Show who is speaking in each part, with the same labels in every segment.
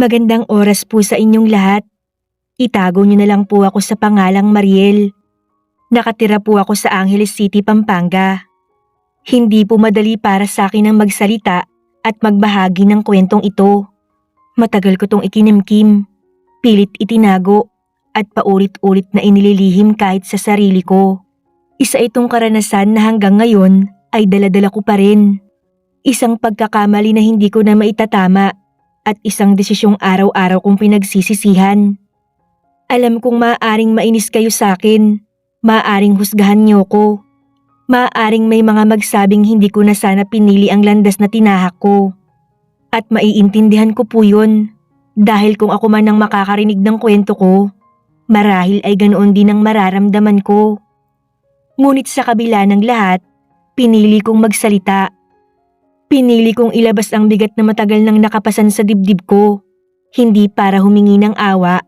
Speaker 1: Magandang oras po sa inyong lahat. Itago niyo na lang po ako sa pangalang Mariel. Nakatira po ako sa Angeles City, Pampanga. Hindi po madali para sa akin ang magsalita at magbahagi ng kwentong ito. Matagal ko tong ikinimkim, pilit itinago, at paulit-ulit na inililihim kahit sa sarili ko. Isa itong karanasan na hanggang ngayon ay daladala ko pa rin. Isang pagkakamali na hindi ko na maitatama at isang desisyong araw-araw kong pinagsisisihan. Alam kong maaaring mainis kayo sa akin, maaaring husgahan niyo ko, maaaring may mga magsabing hindi ko na sana pinili ang landas na tinahak ko. At maiintindihan ko po yun, dahil kung ako man ang makakarinig ng kwento ko, marahil ay ganoon din ang mararamdaman ko. Ngunit sa kabila ng lahat, pinili kong magsalita. Pinili kong ilabas ang bigat na matagal nang nakapasan sa dibdib ko, hindi para humingi ng awa,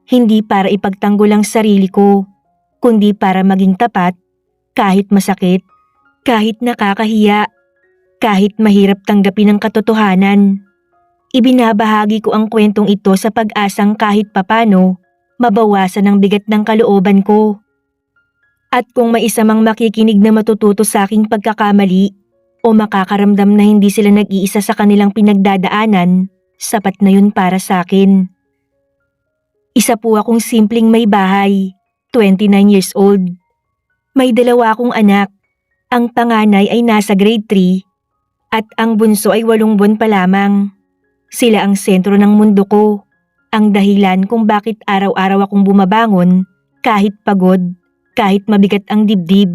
Speaker 1: hindi para ipagtanggol ang sarili ko, kundi para maging tapat, kahit masakit, kahit nakakahiya, kahit mahirap tanggapin ang katotohanan. Ibinabahagi ko ang kwentong ito sa pag-asang kahit papano, mabawasan ang bigat ng kalooban ko. At kung may isa mang makikinig na matututo sa aking pagkakamali, o makakaramdam na hindi sila nag-iisa sa kanilang pinagdadaanan, sapat na yun para sa akin. Isa po akong simpleng may bahay, 29 years old. May dalawa akong anak, ang panganay ay nasa grade 3 at ang bunso ay 8 buwan pa lamang. Sila ang sentro ng mundo ko, ang dahilan kung bakit araw-araw akong bumabangon kahit pagod, kahit mabigat ang dibdib.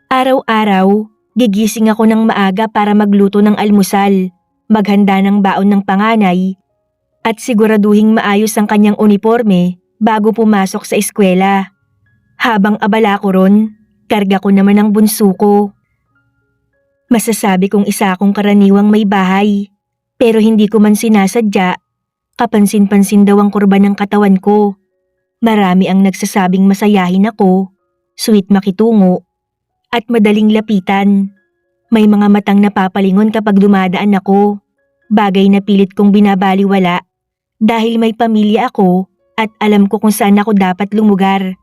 Speaker 1: Araw-araw, gigising ako ng maaga para magluto ng almusal, maghanda ng baon ng panganay, at siguraduhing maayos ang kanyang uniforme bago pumasok sa eskwela. Habang abala ko ron, karga ko naman ang bunso ko. Masasabi kong isa akong karaniwang may bahay, pero hindi ko man sinasadya, kapansin-pansin daw ang kurba ng katawan ko. Marami ang nagsasabing masayahin ako, sweet makitungo, at madaling lapitan. May mga matang napapalingon kapag dumadaan ako, bagay na pilit kong binabaliwala dahil may pamilya ako at alam ko kung saan ako dapat lumugar.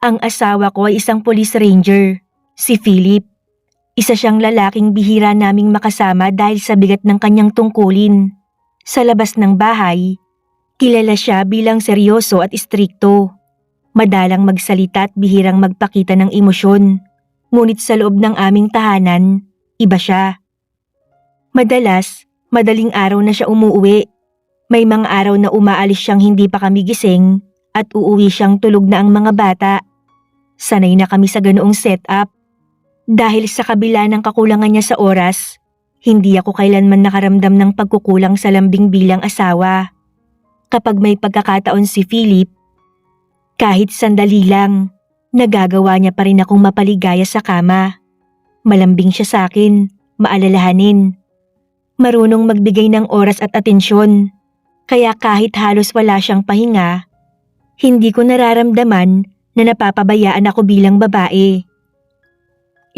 Speaker 1: Ang asawa ko ay isang police ranger, si Philip. Isa siyang lalaking bihira naming makasama dahil sa bigat ng kanyang tungkulin. Sa labas ng bahay, kilala siya bilang seryoso at istrikto. Madalang magsalita at bihirang magpakita ng emosyon. Ngunit sa loob ng aming tahanan, iba siya. Madalas, madaling araw na siya umuwi. May mga araw na umaalis siyang hindi pa kami gising at uuwi siyang tulog na ang mga bata. Sanay na kami sa ganoong setup. Dahil sa kabila ng kakulangan niya sa oras, hindi ako kailanman nakaramdam ng pagkukulang sa lambing bilang asawa. Kapag may pagkakataon si Philip, kahit sandali lang, nagagawa niya pa rin akong mapaligaya sa kama. Malambing siya sa akin, maalalahanin. Marunong magbigay ng oras at atensyon, kaya kahit halos wala siyang pahinga, hindi ko nararamdaman na napapabayaan ako bilang babae.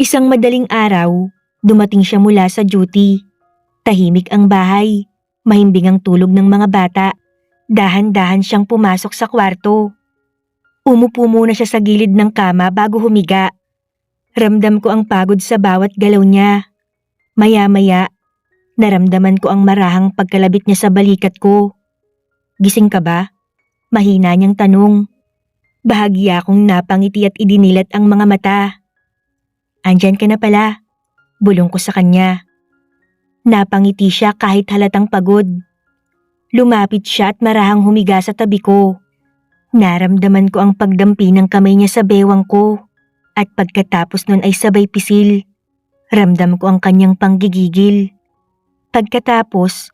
Speaker 1: Isang madaling araw, dumating siya mula sa duty. Tahimik ang bahay, mahimbing ang tulog ng mga bata. Dahan-dahan siyang pumasok sa kwarto. Umupo muna siya sa gilid ng kama bago humiga. Ramdam ko ang pagod sa bawat galaw niya. Maya-maya, naramdaman ko ang marahang pagkalabit niya sa balikat ko. Gising ka ba? Mahina niyang tanong. Bahagya akong napangiti at idinilat ang mga mata. Andyan ka na pala, bulong ko sa kanya. Napangiti siya kahit halatang pagod. Lumapit siya at marahang humiga sa tabi ko. Naramdaman ko ang pagdampi ng kamay niya sa bewang ko at pagkatapos nun ay sabay pisil. Ramdam ko ang kanyang panggigigil. Pagkatapos,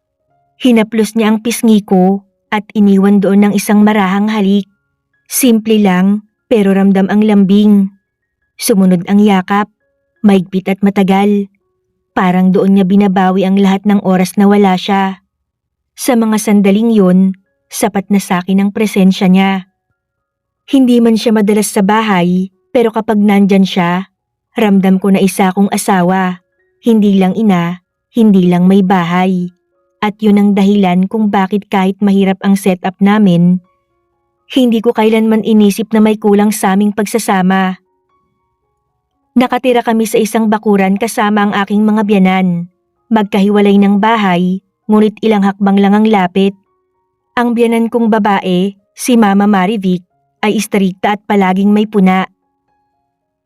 Speaker 1: hinaplos niya ang pisngi ko at iniwan doon ng isang marahang halik. Simple lang pero ramdam ang lambing. Sumunod ang yakap, maigpit at matagal. Parang doon niya binabawi ang lahat ng oras na wala siya. Sa mga sandaling yun, sapat na sa akin ang presensya niya. Hindi man siya madalas sa bahay, pero kapag nandyan siya, ramdam ko na isa akong asawa. Hindi lang ina, hindi lang may bahay. At yun ang dahilan kung bakit kahit mahirap ang setup namin, hindi ko kailanman inisip na may kulang sa aming pagsasama. Nakatira kami sa isang bakuran kasama ang aking mga biyanan. Magkahiwalay ng bahay, ngunit ilang hakbang lang ang lapit. Ang biyanan kong babae, si Mama Marivic, ay istrikta at palaging may puna.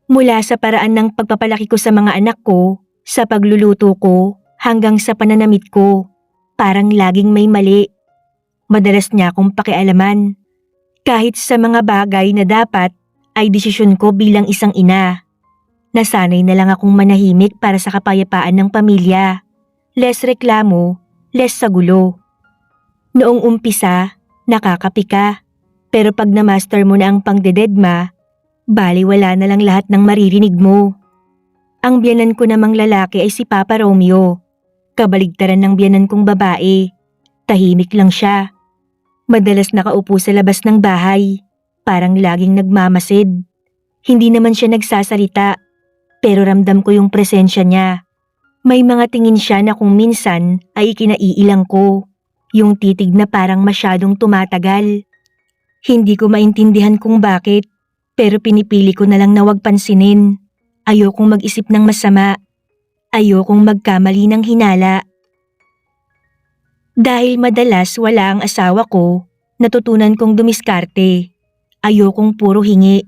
Speaker 1: Mula sa paraan ng pagpapalaki ko sa mga anak ko, sa pagluluto ko, hanggang sa pananamit ko, parang laging may mali. Madalas niya akong pakialaman. Kahit sa mga bagay na dapat ay desisyon ko bilang isang ina. Nasanay na lang akong manahimik para sa kapayapaan ng pamilya. Less reklamo, less sa gulo. Noong umpisa, nakakapika. Pero pag na-master mo na ang pangdededma, bali wala na lang lahat ng maririnig mo. Ang biyanan ko namang lalaki ay si Papa Romeo. Kabaligtaran ng biyanan kong babae. Tahimik lang siya. Madalas nakaupo sa labas ng bahay. Parang laging nagmamasid. Hindi naman siya nagsasalita. Pero ramdam ko yung presensya niya. May mga tingin siya na kung minsan ay ikinaiilang ko. Yung titig na parang masyadong tumatagal. Hindi ko maintindihan kung bakit. Pero pinipili ko na lang na wag pansinin. Ayokong mag-isip ng masama. Ayokong magkamali ng hinala. Dahil madalas wala ang asawa ko, natutunan kong dumiskarte. Ayokong puro hingi.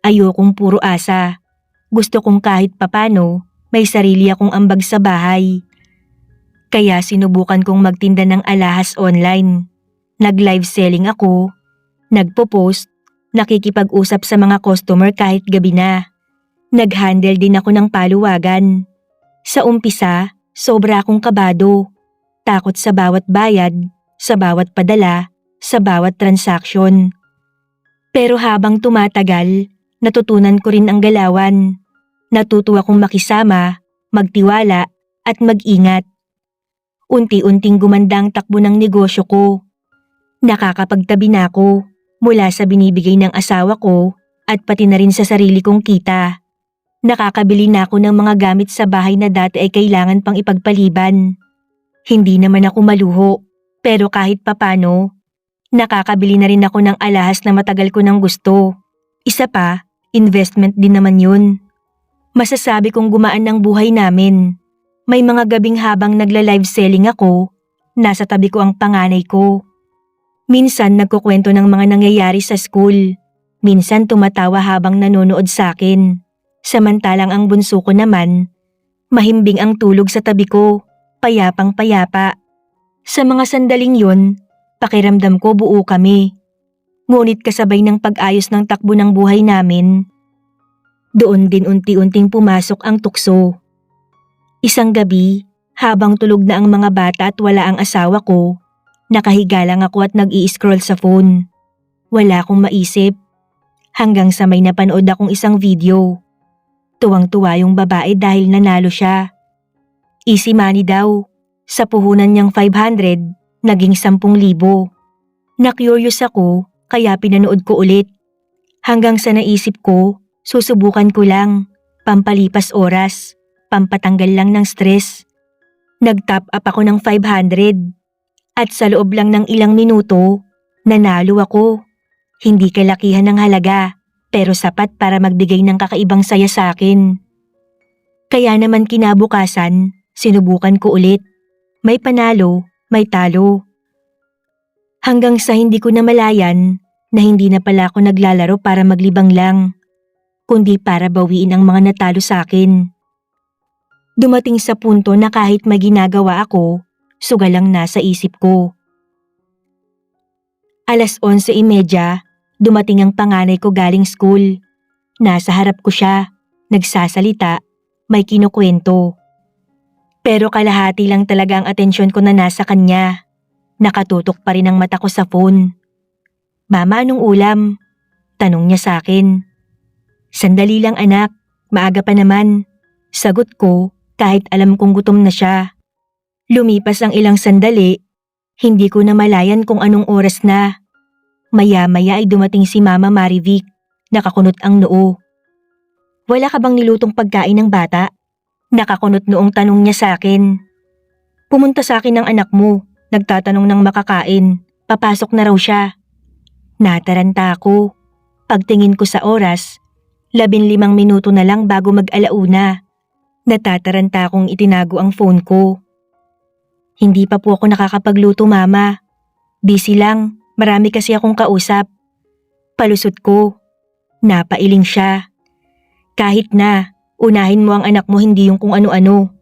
Speaker 1: Ayokong puro asa. Gusto kong kahit papano, may sarili akong ambag sa bahay. Kaya sinubukan kong magtinda ng alahas online. Nag-live selling ako, nagpo-post, nakikipag-usap sa mga customer kahit gabi na. Nag-handle din ako ng paluwagan. Sa umpisa, sobra akong kabado. Takot sa bawat bayad, sa bawat padala, sa bawat transaksyon. Pero habang tumatagal, natutunan ko rin ang galawan. Natuto akong makisama, magtiwala, at mag-ingat. Unti-unting gumanda ang takbo ng negosyo ko. Nakakapagtabi na ako mula sa binibigay ng asawa ko at pati na rin sa sarili kong kita. Nakakabili na ako ng mga gamit sa bahay na dati ay kailangan pang ipagpaliban. Hindi naman ako maluho, pero kahit papano, nakakabili na rin ako ng alahas na matagal ko nang gusto. Isa pa, investment din naman yun. Masasabi kong gumaan ng buhay namin. May mga gabing habang nagla-live selling ako, nasa tabi ko ang panganay ko. Minsan nagkukwento ng mga nangyayari sa school. Minsan tumatawa habang nanonood sa akin. Samantalang ang bunso ko naman, mahimbing ang tulog sa tabi ko, payapang payapa. Sa mga sandaling yun, pakiramdam ko buo kami. Ngunit kasabay ng pag-ayos ng takbo ng buhay namin, doon din unti-unting pumasok ang tukso. Isang gabi, habang tulog na ang mga bata at wala ang asawa ko, nakahiga lang ako at nag-i-scroll sa phone. Wala akong maisip. Hanggang sa may napanood akong isang video. Tuwang-tuwa yung babae dahil nanalo siya. Easy money daw. Sa puhunan niyang 500, naging 10,000. Na-curious ako, kaya pinanood ko ulit. Hanggang sa naisip ko, susubukan ko lang, pampalipas oras, pampatanggal lang ng stress. Nag-top up ako ng 500 at sa loob lang ng ilang minuto, nanalo ako. Hindi kalakihan ng halaga pero sapat para magbigay ng kakaibang saya sa akin. Kaya naman kinabukasan, sinubukan ko ulit. May panalo, may talo. Hanggang sa hindi ko namalayan na hindi na pala ako naglalaro para maglibang lang, kundi para bawiin ang mga natalo sa akin. Dumating sa punto na kahit may ginagawa ako, sugal lang nasa isip ko. 11:30, dumating ang panganay ko galing school. Nasa harap ko siya, nagsasalita, may kinukwento. Pero kalahati lang talaga ang atensyon ko na nasa kanya. Nakatutok pa rin ang mata ko sa phone. "Mama, anong ulam?" Tanong niya sa akin. "Sandali lang anak, maaga pa naman." Sagot ko kahit alam kong gutom na siya. Lumipas ang ilang sandali, hindi ko namalayan kung anong oras na. Maya-maya ay dumating si Mama Marivic, nakakunot ang noo. "Wala ka bang nilutong pagkain ng bata?" Nakakunot noong tanong niya sa akin. "Pumunta sa akin ng anak mo, Nagtatanong ng makakain. Papasok na raw siya. Nataranta ako. Pagtingin ko sa oras, 15 minuto na lang bago mag-alauna. Natataranta akong itinago ang phone ko. Hindi pa po ako nakakapagluto, Mama. Busy lang, marami kasi akong kausap. Palusot ko. Napailing siya. Kahit na, unahin mo ang anak mo, hindi yung kung ano-ano.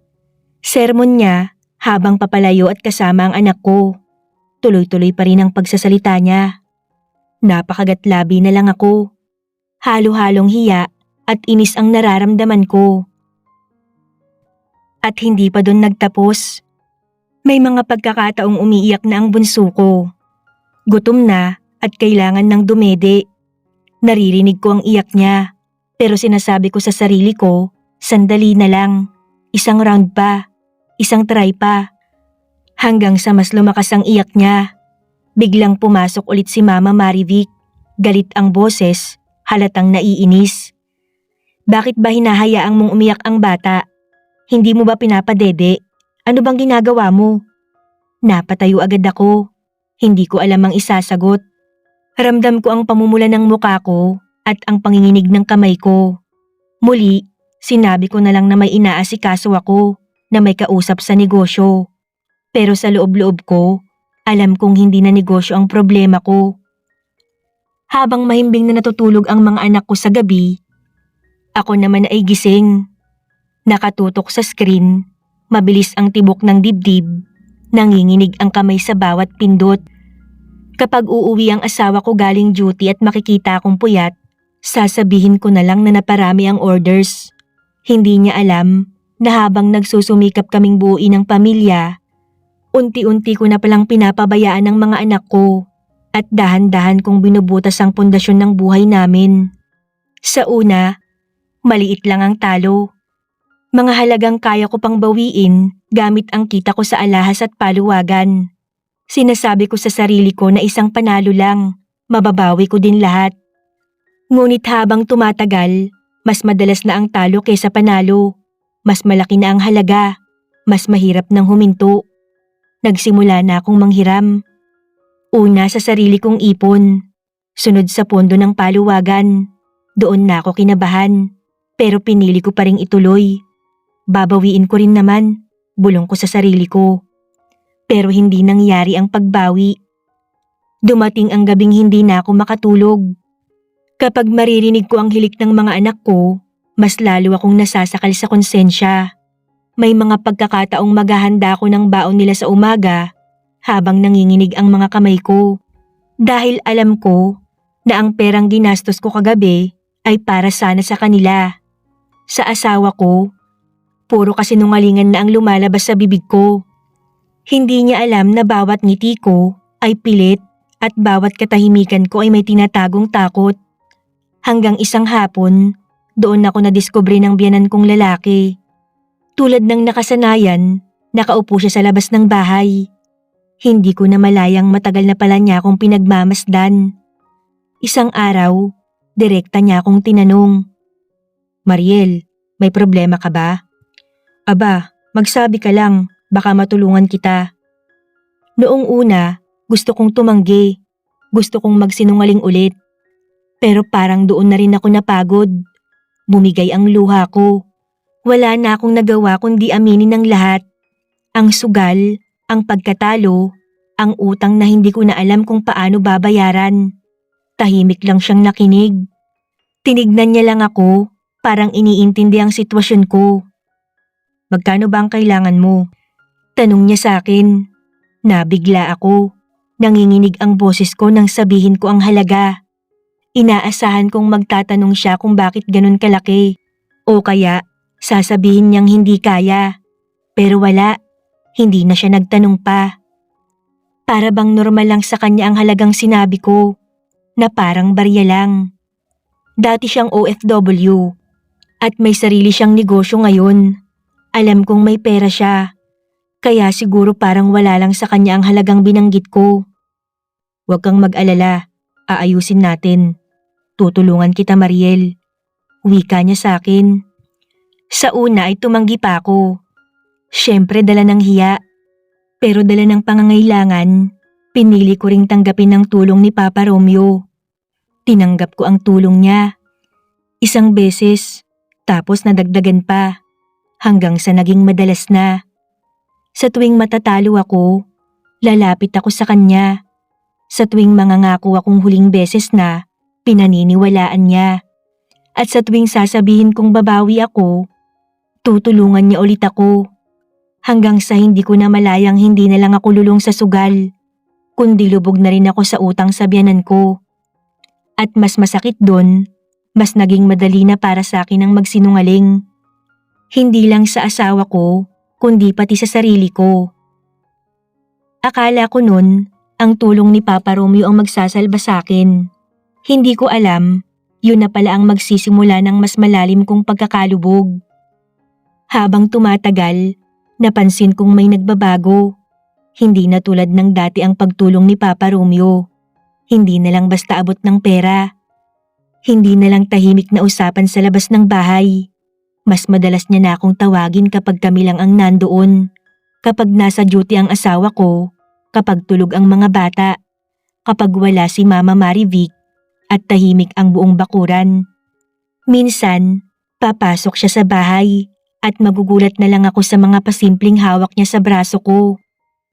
Speaker 1: Sermon niya habang papalayo at kasama ang anak ko. Tuloy-tuloy pa rin ang pagsasalita niya. Napakagatlabi na lang ako. Halo-halong hiya at inis ang nararamdaman ko. At hindi pa doon nagtapos. May mga pagkakataong umiiyak na ang bunso ko. Gutom na at kailangan ng dumede. Naririnig ko ang iyak niya, pero sinasabi ko sa sarili ko, sandali na lang, isang round pa, isang try pa. Hanggang sa mas lumakas ang iyak niya. Biglang pumasok ulit si Mama Marivic. Galit ang boses, halatang naiinis. Bakit ba hinahayaang mong umiyak ang bata? Hindi mo ba pinapadede? Ano bang ginagawa mo? Napatayo agad ako. Hindi ko alam ang isasagot. Ramdam ko ang pamumula ng muka ko at ang panginginig ng kamay ko. Muli, sinabi ko na lang na may inaasikaso ako, na may kausap sa negosyo. Pero sa loob-loob ko, alam kong hindi na negosyo ang problema ko. Habang mahimbing na natutulog ang mga anak ko sa gabi, ako naman ay gising. Nakatutok sa screen, mabilis ang tibok ng dibdib, nanginginig ang kamay sa bawat pindot. Kapag uuwi ang asawa ko galing duty at makikita akong puyat, sasabihin ko na lang na naparami ang orders. Hindi niya alam na habang nagsusumikap kaming buuin ang pamilya, unti-unti ko na palang pinapabayaan ang mga anak ko at dahan-dahan kong binubutas ang pundasyon ng buhay namin. Sa una, maliit lang ang talo. Mga halagang kaya ko pang bawiin gamit ang kita ko sa alahas at paluwagan. Sinasabi ko sa sarili ko na isang panalo lang, mababawi ko din lahat. Ngunit habang tumatagal, mas madalas na ang talo kaysa panalo. Mas malaki na ang halaga, mas mahirap nang huminto. Nagsimula na akong manghiram. Una sa sarili kong ipon, sunod sa pondo ng paluwagan. Doon na ako kinabahan, pero pinili ko pa ring ituloy. Babawiin ko rin naman, bulong ko sa sarili ko. Pero hindi nangyari ang pagbawi. Dumating ang gabing hindi na ako makatulog. Kapag maririnig ko ang hilik ng mga anak ko, mas lalo akong nasasakal sa konsensya. May mga pagkakataong maghahanda ako ng baon nila sa umaga habang nanginginig ang mga kamay ko. Dahil alam ko na ang perang ginastos ko kagabi ay para sana sa kanila. Sa asawa ko, puro kasinungalingan na ang lumalabas sa bibig ko. Hindi niya alam na bawat ngiti ko ay pilit at bawat katahimikan ko ay may tinatagong takot. Hanggang isang hapon, doon ako nadiskubre ng biyanan kong lalaki. Tulad ng nakasanayan, nakaupo siya sa labas ng bahay. Hindi ko na malayang matagal na pala niya akong pinagmamasdan. Isang araw, direkta niya akong tinanong, "Mariel, may problema ka ba?" "Aba, magsabi ka lang, baka matulungan kita." Noong una, gusto kong tumanggi. Gusto kong magsinungaling ulit. Pero parang doon na rin ako napagod. Bumigay ang luha ko. Wala na akong nagawa kundi aminin ng lahat. Ang sugal, ang pagkatalo, ang utang na hindi ko na alam kung paano babayaran. Tahimik lang siyang nakinig. Tinignan niya lang ako, parang iniintindi ang sitwasyon ko. "Magkano ba ang kailangan mo?" Tanong niya sa akin. Nabigla ako. Nanginginig ang boses ko nang sabihin ko ang halaga. Inaasahan kong magtatanong siya kung bakit ganun kalaki. O kaya, sasabihin niyang hindi kaya. Pero wala, hindi na siya nagtanong pa. Para bang normal lang sa kanya ang halagang sinabi ko, na parang barya lang. Dati siyang OFW, at may sarili siyang negosyo ngayon. Alam kong may pera siya, kaya siguro parang wala lang sa kanya ang halagang binanggit ko. "Huwag kang mag-alala, aayusin natin. Tutulungan kita, Mariel." Wika niya sa akin. Sa una ay tumanggi pa ako. Siyempre dala ng hiya. Pero dala ng pangangailangan, pinili ko ring tanggapin ang tulong ni Papa Romeo. Tinanggap ko ang tulong niya. Isang beses, tapos nadagdagan pa, hanggang sa naging madalas na. Sa tuwing matatalo ako, lalapit ako sa kanya. Sa tuwing mangangako akong huling beses na, pinaniniwalaan niya. At sa tuwing sasabihin kong babawi ako, tutulungan niya ulit ako. Hanggang sa hindi ko na malayang hindi na lang ako lulong sa sugal, kundi lubog na rin ako sa utang sa biyanan ko. At mas masakit doon, mas naging madali na para sa akin ang magsinungaling. Hindi lang sa asawa ko, kundi pati sa sarili ko. Akala ko nun, ang tulong ni Papa Romeo ang magsasalba sa akin. Hindi ko alam, yun na pala ang magsisimula ng mas malalim kong pagkakalubog. Habang tumatagal, napansin kong may nagbabago. Hindi na tulad ng dati ang pagtulong ni Papa Romeo. Hindi na lang basta abot ng pera. Hindi na lang tahimik na usapan sa labas ng bahay. Mas madalas niya na akong tawagin kapag kami lang ang nandoon. Kapag nasa duty ang asawa ko, kapag tulog ang mga bata, kapag wala si Mama Marivic at tahimik ang buong bakuran. Minsan, papasok siya sa bahay at magugulat na lang ako sa mga pasimpleng hawak niya sa braso ko.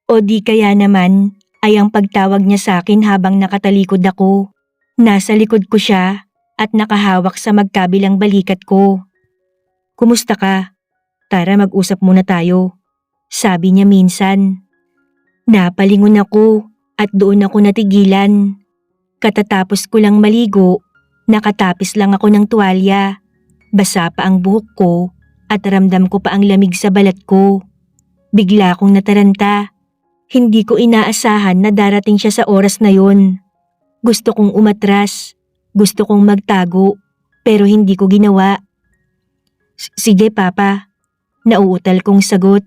Speaker 1: O di kaya naman ay ang pagtawag niya sa akin habang nakatalikod ako. Nasa likod ko siya at nakahawak sa magkabilang balikat ko. "Kumusta ka? Tara mag-usap muna tayo," sabi niya minsan. Napalingon ako at doon ako natigilan. Katatapos ko lang maligo, nakatapis lang ako ng tuwalya. Basa pa ang buhok ko at ramdam ko pa ang lamig sa balat ko. Bigla akong nataranta. Hindi ko inaasahan na darating siya sa oras na yon. Gusto kong umatras, gusto kong magtago, pero hindi ko ginawa. "Sige Papa," nauutal kong sagot.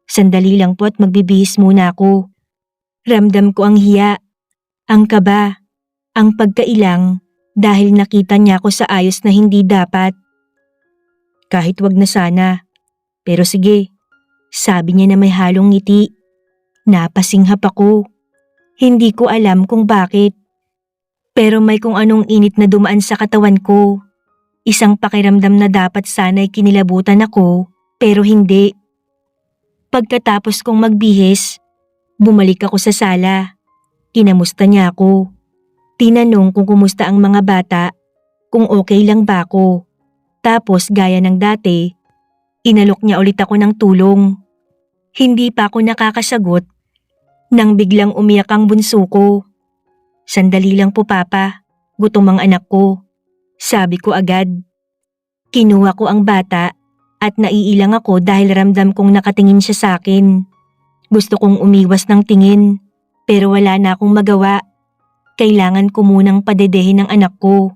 Speaker 1: "Sandali lang po at magbibihis muna ako." Ramdam ko ang hiya, ang kaba, ang pagkailang dahil nakita niya ako sa ayos na hindi dapat. "Kahit wag na sana, pero sige," sabi niya na may halong ngiti. Napasinghap ako. Hindi ko alam kung bakit. Pero may kung anong init na dumaan sa katawan ko. Isang pakiramdam na dapat sana'y kinilabutan ako, pero hindi. Pagkatapos kong magbihis, bumalik ako sa sala. Kinamusta niya ako. Tinanong kung kumusta ang mga bata, kung okay lang ba ako. Tapos gaya ng dati, inalok niya ulit ako ng tulong. Hindi pa ako nakakasagot nang biglang umiyak ang bunso ko. "Sandali lang po Papa, gutom ang anak ko," sabi ko agad. Kinuha ko ang bata at naiilang ako dahil ramdam kong nakatingin siya sa akin. Gusto kong umiwas ng tingin, pero wala na akong magawa. Kailangan ko munang padedehin ang anak ko.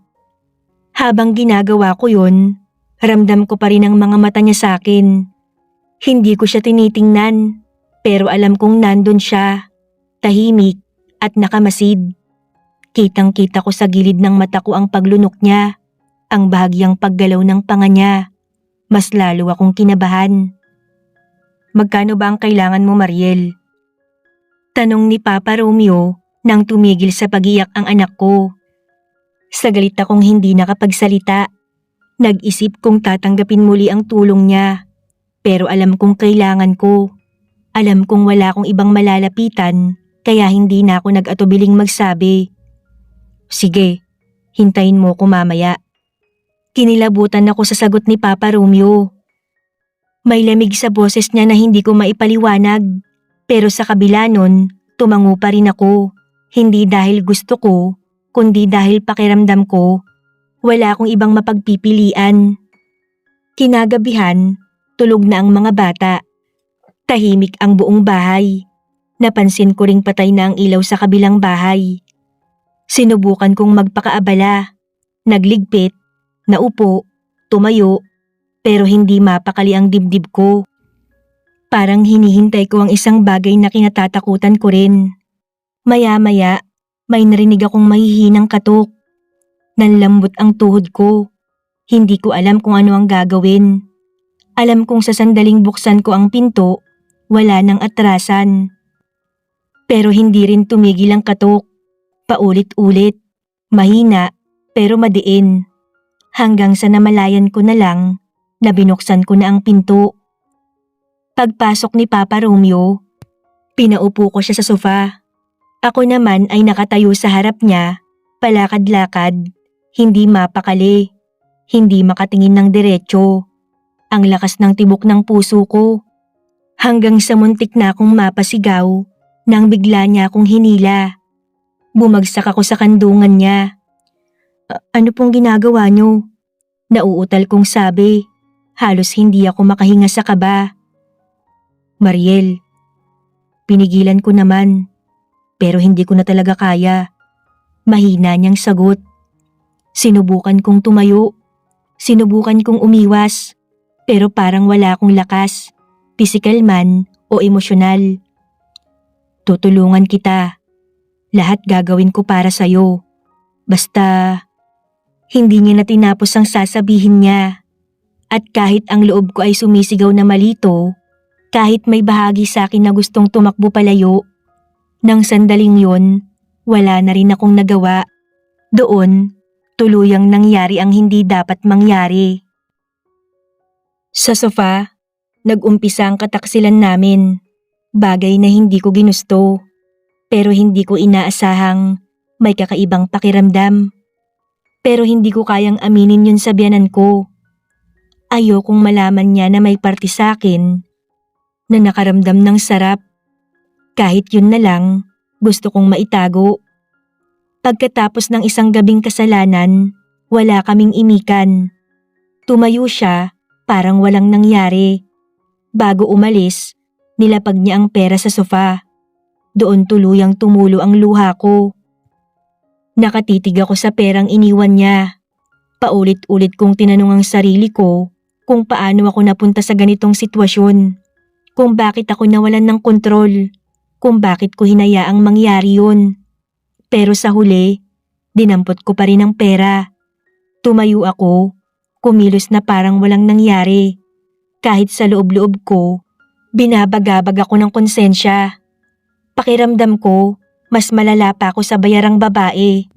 Speaker 1: Habang ginagawa ko yun, ramdam ko pa rin ang mga mata niya sa akin. Hindi ko siya tinitingnan, pero alam kong nandun siya, tahimik at nakamasid. Kitang-kita ko sa gilid ng mata ko ang paglunok niya, ang bahagyang paggalaw ng panga niya. Mas lalo akong kinabahan. "Magkano ba ang kailangan mo, Mariel?" Tanong ni Papa Romeo nang tumigil sa pag-iyak ang anak ko. Sagalit akong hindi nakapagsalita. Nag-isip kong tatanggapin muli ang tulong niya. Pero alam kong kailangan ko. Alam kong wala akong ibang malalapitan, kaya hindi na ako nag-atubiling magsabi. "Sige, hintayin mo ko mamaya." Kinilabutan ako sa sagot ni Papa Romeo. May lamig sa boses niya na hindi ko maipaliwanag, pero sa kabila nun, tumango pa rin ako. Hindi dahil gusto ko, kundi dahil pakiramdam ko, wala akong ibang mapagpipilian. Kinagabihan, tulog na ang mga bata. Tahimik ang buong bahay. Napansin ko ring patay na ang ilaw sa kabilang bahay. Sinubukan kong magpakaabala. Nagligpit, naupo, tumayo, pero hindi mapakali ang dibdib ko. Parang hinihintay ko ang isang bagay na kinatatakutan ko rin. Maya-maya, may narinig akong mahihinang katok. Nanlambot ang tuhod ko. Hindi ko alam kung ano ang gagawin. Alam kong sa sandaling buksan ko ang pinto, wala nang atrasan. Pero hindi rin tumigil ang katok. Paulit-ulit, mahina pero madiin. Hanggang sa namalayan ko na lang na binuksan ko na ang pinto. Pagpasok ni Papa Romeo, pinaupo ko siya sa sofa. Ako naman ay nakatayo sa harap niya, palakad-lakad, hindi mapakali, hindi makatingin ng diretso. Ang lakas ng tibok ng puso ko. Hanggang sa muntik na akong mapasigaw nang bigla niya akong hinila. Bumagsak ako sa kandungan niya. Ano pong ginagawa niyo? Nauutal kong sabi. Halos hindi ako makahinga sa kaba. Mariel, pinigilan ko naman. Pero hindi ko na talaga kaya. Mahina niyang sagot. Sinubukan kong tumayo. Sinubukan kong umiwas. Pero parang wala akong lakas. Pisikal man o emosyonal. Tutulungan kita. Lahat gagawin ko para sa'yo. Basta, hindi niya na tinapos ang sasabihin niya. At kahit ang loob ko ay sumisigaw na malito, kahit may bahagi sa akin na gustong tumakbo palayo, nang sandaling yon, wala na rin akong nagawa. Doon, tuluyang nangyari ang hindi dapat mangyari. Sa sofa, nag-umpisa ang kataksilan namin. Bagay na hindi ko ginusto. Pero hindi ko inaasahang may kakaibang pakiramdam. Pero hindi ko kayang aminin yun sa biyanan ko. Ayokong malaman niya na may parte sa akin na nakaramdam ng sarap. Kahit yun na lang, gusto kong maitago. Pagkatapos ng isang gabing kasalanan, wala kaming imikan. Tumayo siya, parang walang nangyari. Bago umalis, nilapag niya ang pera sa sofa. Doon tuluyang tumulo ang luha ko. Nakatitig ako sa perang iniwan niya. Paulit-ulit kong tinanong ang sarili ko kung paano ako napunta sa ganitong sitwasyon. Kung bakit ako nawalan ng kontrol. Kung bakit ko hinayaang mangyari yun. Pero sa huli, dinampot ko pa rin ang pera. Tumayo ako, kumilos na parang walang nangyari. Kahit sa loob-loob ko, binabagabag ako ng konsensya. Pakiramdam ko, mas malala pa ako sa bayarang babae.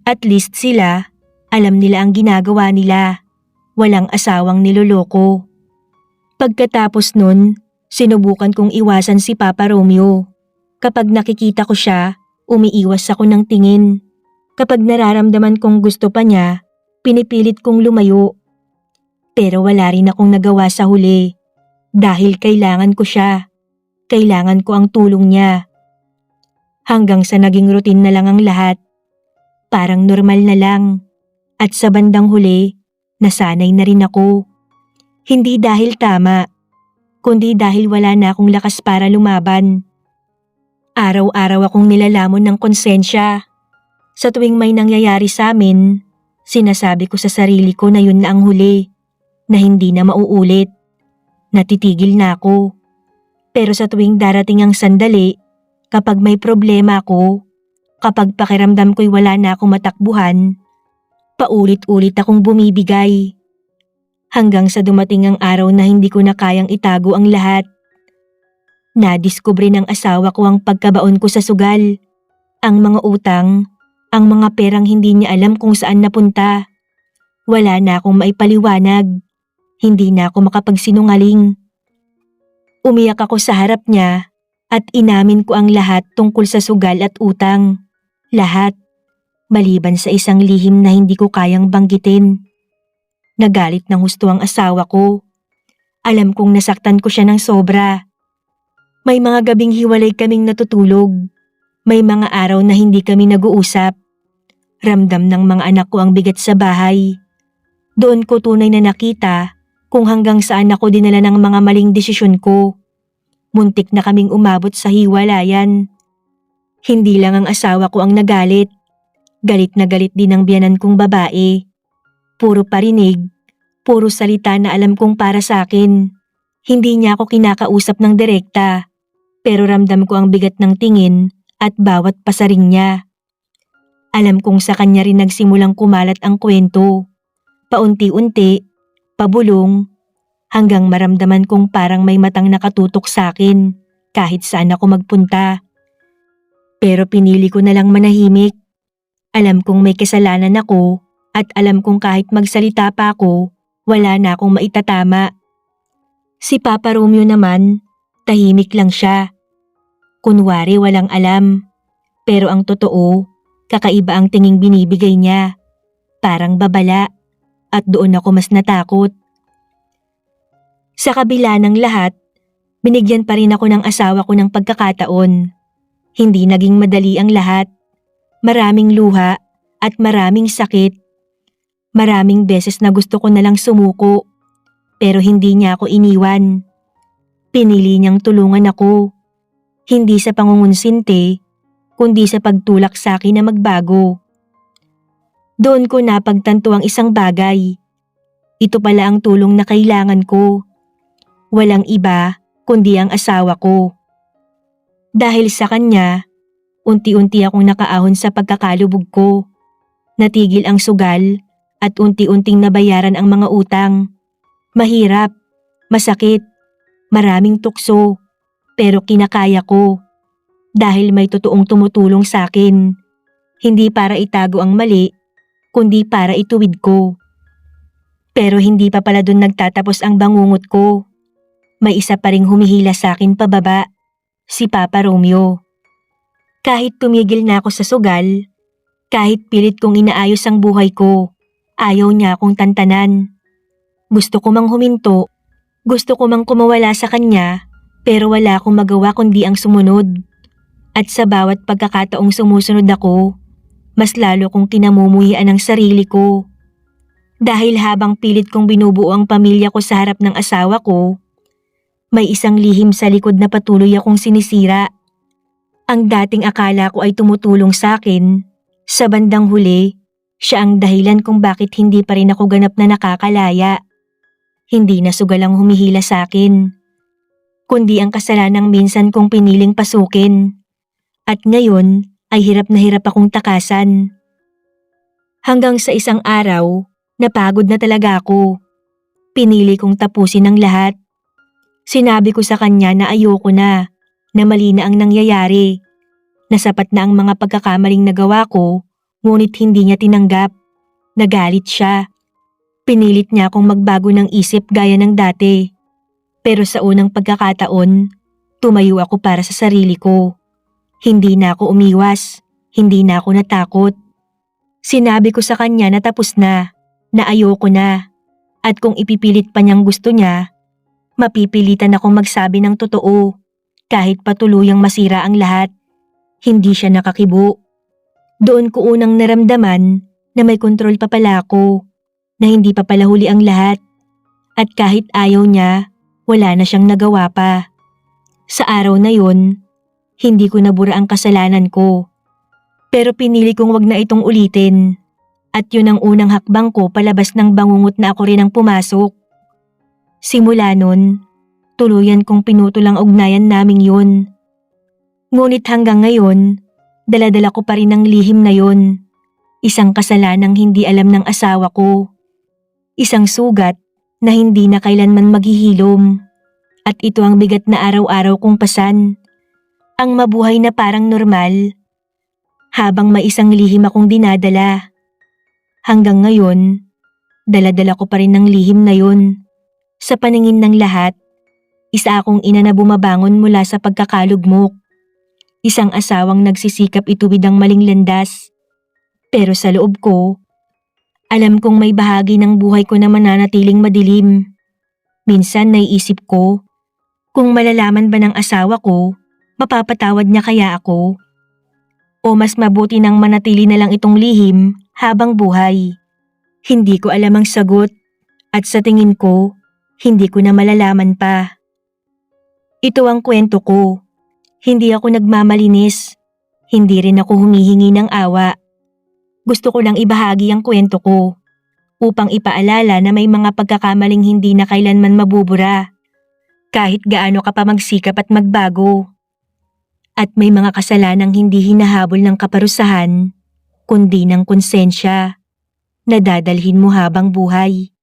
Speaker 1: At least sila, alam nila ang ginagawa nila. Walang asawang niloloko. Pagkatapos nun, sinubukan kong iwasan si Papa Romeo. Kapag nakikita ko siya, umiiwas ako ng tingin. Kapag nararamdaman kong gusto pa niya, pinipilit kong lumayo. Pero wala rin akong nagawa sa huli. Dahil kailangan ko siya. Kailangan ko ang tulong niya. Hanggang sa naging routine na lang ang lahat. Parang normal na lang. At sa bandang huli, nasanay na rin ako. Hindi dahil tama, kundi dahil wala na akong lakas para lumaban. Araw-araw akong nilalamon ng konsensya. Sa tuwing may nangyayari sa amin, sinasabi ko sa sarili ko na yun na ang huli, na hindi na mauulit. Natitigil na ako. Pero sa tuwing darating ang sandali, kapag may problema ako, kapag pakiramdam ko'y wala na akong matakbuhan, paulit-ulit akong bumibigay. Hanggang sa dumating ang araw na hindi ko na kayang itago ang lahat. Nadiskubre ng asawa ko ang pagkabaon ko sa sugal, ang mga utang, ang mga perang hindi niya alam kung saan napunta. Wala na akong maipaliwanag, hindi na ako makapagsinungaling. Umiyak ako sa harap niya at inamin ko ang lahat tungkol sa sugal at utang. Lahat, maliban sa isang lihim na hindi ko kayang banggitin. Nagalit ng husto ang asawa ko. Alam kong nasaktan ko siya ng sobra. May mga gabing hiwalay kaming natutulog. May mga araw na hindi kami nag-uusap. Ramdam ng mga anak ko ang bigat sa bahay. Doon ko tunay na nakita kung hanggang saan ako dinala ng mga maling desisyon ko. Muntik na kaming umabot sa hiwalayan. Hindi lang ang asawa ko ang nagalit. Galit na galit din ang biyanan kong babae. Puro parinig, puro salita na alam kong para sa akin. Hindi niya ako kinakausap ng direkta. Pero ramdam ko ang bigat ng tingin at bawat pasaring niya. Alam kong sa kanya rin nagsimulang kumalat ang kwento. Paunti-unti, pabulong, hanggang maramdaman kong parang may matang nakatutok sa akin kahit saan ako magpunta. Pero pinili ko na lang manahimik. Alam kong may kasalanan ako at alam kong kahit magsalita pa ako, wala na akong maitatama. Si Papa Romeo naman, tahimik lang siya. Kunwari walang alam. Pero ang totoo, kakaiba ang tinging binibigay niya. Parang babala. At doon ako mas natakot. Sa kabila ng lahat, binigyan pa rin ako ng asawa ko ng pagkakataon. Hindi naging madali ang lahat. Maraming luha at maraming sakit. Maraming beses na gusto ko nalang sumuko. Pero hindi niya ako iniwan. Pinili niyang tulungan ako. Hindi sa pangungunsinte, kundi sa pagtulak sa akin na magbago. Doon ko napagtanto ang isang bagay. Ito pala ang tulong na kailangan ko. Walang iba kundi ang asawa ko. Dahil sa kanya, unti-unti akong nakaahon sa pagkakalubog ko. Natigil ang sugal at unti-unting nabayaran ang mga utang. Mahirap, masakit, maraming tukso, pero kinakaya ko. Dahil may totoong tumutulong sa akin. Hindi para itago ang mali, kundi para ituwid ko. Pero hindi pa pala dun nagtatapos ang bangungot ko. May isa pa ring humihila sa akin pababa, si Papa Romeo. Kahit tumigil na ako sa sugal, kahit pilit kong inaayos ang buhay ko, ayaw niya akong tantanan. Gusto ko mang huminto, gusto ko mang kumawala sa kanya, pero wala akong magawa kundi ang sumunod. At sa bawat pagkakataong sumusunod ako, mas lalo kong kinamumuhian ang sarili ko. Dahil habang pilit kong binubuo ang pamilya ko sa harap ng asawa ko, may isang lihim sa likod na patuloy akong sinisira. Ang dating akala ko ay tumutulong sa akin, sa bandang huli, siya ang dahilan kung bakit hindi pa rin ako ganap na nakakalaya. Hindi na sugal ang humihila sa akin, kundi ang kasalanang minsan kong piniling pasukin. At ngayon ay hirap na hirap akong takasan. Hanggang sa isang araw, napagod na talaga ako. Pinili kong tapusin ang lahat. Sinabi ko sa kanya na ayoko na mali na ang nangyayari, na sapat na ang mga pagkakamaling nagawa ko, ngunit hindi niya tinanggap. Nagalit siya. Pinilit niya akong magbago ng isip gaya ng dati. Pero sa unang pagkakataon, tumayo ako para sa sarili ko. Hindi na ako umiwas, hindi na ako natakot. Sinabi ko sa kanya na tapos na ayoko na. At kung ipipilit pa niyang gusto niya, mapipilitan akong magsabi ng totoo, kahit patuluyang masira ang lahat. Hindi siya nakakibo. Doon ko unang naramdaman na may kontrol pa pala ako, na hindi pa pala huli ang lahat. At kahit ayaw niya, wala na siyang nagawa pa. Sa araw na yun, hindi ko nabura ang kasalanan ko. Pero pinili kong wag na itong ulitin. At yun ang unang hakbang ko palabas ng bangungot na ako rin ang pumasok. Simula nun, tuluyan kong pinutol ang ugnayan naming yun. Ngunit hanggang ngayon, daladala ko pa rin ang lihim na yun. Isang kasalanang hindi alam ng asawa ko. Isang sugat na hindi na kailanman maghihilom. At ito ang bigat na araw-araw kong pasan. Ang mabuhay na parang normal, habang may isang lihim akong dinadala. Hanggang ngayon, daladala ko pa rin ng lihim na yun. Sa paningin ng lahat, isa akong ina na bumabangon mula sa pagkakalugmok. Isang asawang nagsisikap ituwid ang maling landas. Pero sa loob ko, alam kong may bahagi ng buhay ko na mananatiling madilim. Minsan naiisip ko, kung malalaman ba ng asawa ko, mapapatawad niya kaya ako? O mas mabuti nang manatili na lang itong lihim habang buhay? Hindi ko alam ang sagot, at sa tingin ko, hindi ko na malalaman pa. Ito ang kwento ko. Hindi ako nagmamalinis. Hindi rin ako humihingi ng awa. Gusto ko lang ibahagi ang kwento ko, upang ipaalala na may mga pagkakamaling hindi na kailanman mabubura, kahit gaano ka pa magsikap at magbago. At may mga kasalanang hindi hinahabol ng kaparusahan, kundi ng konsensya, na dadalhin mo habang buhay.